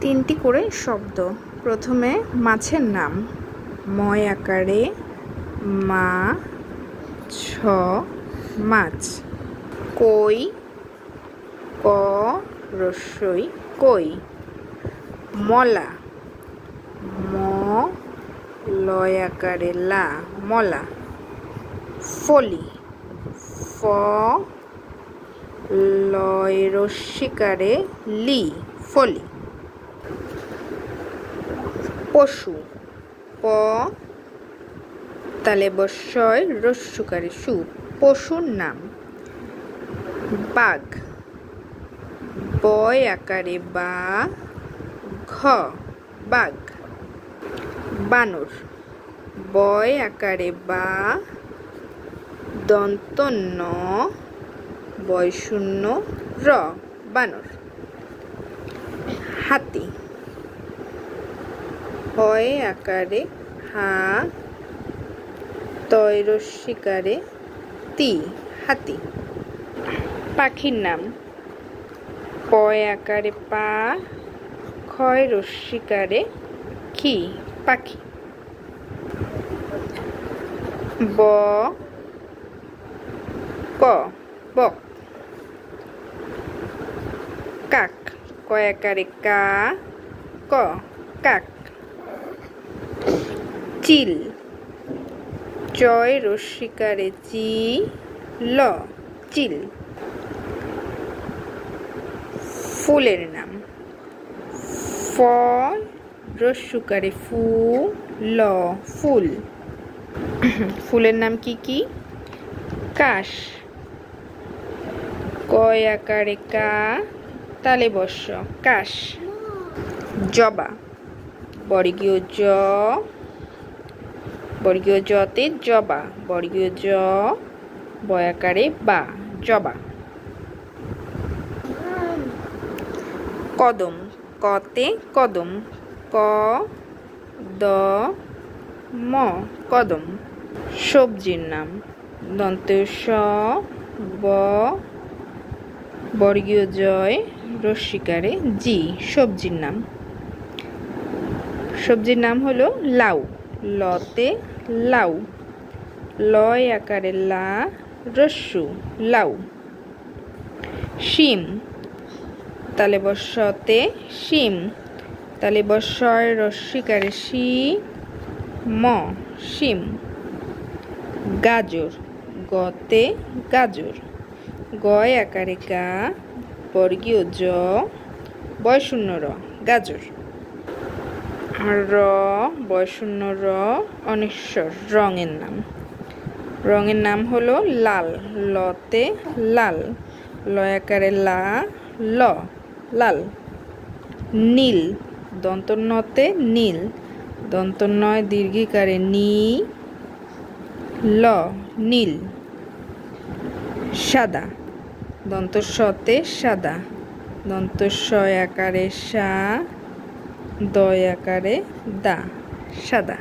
তিনটি করে শব্দ। প্রথমে মাছের নাম। ময় আকারে মা, ছ মাছ। কই, ক রস্যই কই। মলা, ম লয় আকারে লা মলা। ফলি, ফ লয় রস্যিকারে লি ফলি। পশু, প তালে বস্যয় রস্যকারে সু পশুর নাম। বাঘ, বয় আকারে বা ঘ বাঘ। বানর, বয় আকারে বা দন্ত ন বয় শূন্য র বানর। হাতি, হয় আকারে হা তয় রস্যিকারে তি হাতি। পাখির নাম। পয় আকারে পা, ক্ষয় রস্যিকারে খি পাখি। ব ক বক। কাক, কয় আকারে কা ক কাক। চিল, চয় রস্যিকারে চি ল চিল। ফুলের নাম। ফ রস্যকারে ফু ল ফুল। ফুলের নাম কি কি? কাশ, কয় আকারে কা তালে বস্য কাশ। জবা, বর্গীয় জ বর্গীয় জতে জবা বর্গীয় জ বয় আকারে বা জবা। কদম, কতে কদম ক দ ম কদম। সবজির নাম। দন্ত স ব বর্গীয় জয় রস্যিকারে জি সবজির নাম। সবজির নাম হলো লাউ, লতে লাউ লয় আকারে লা রস্যু লাউ। শিম, তালে বস্যতে শিম তালে বস্যয় রস্যিকারে শি ম শিম। গাজর, গতে গাজর গয় আকারে গা বর্গীয় জ বয় শূন্য র গাজর। র বয় শূন্য র অনিশ্বর রঙের নাম। রঙের নাম হলো লাল, লতে লাল লয় আকারে লা ল লাল। নীল, দন্ত নতে নীল দন্ত নয় দীর্ঘিকারে নি ল নীল। সাদা, দন্ত সতে সাদা দন্ত শয় আকারে সা দয় আকারে দা সাদা।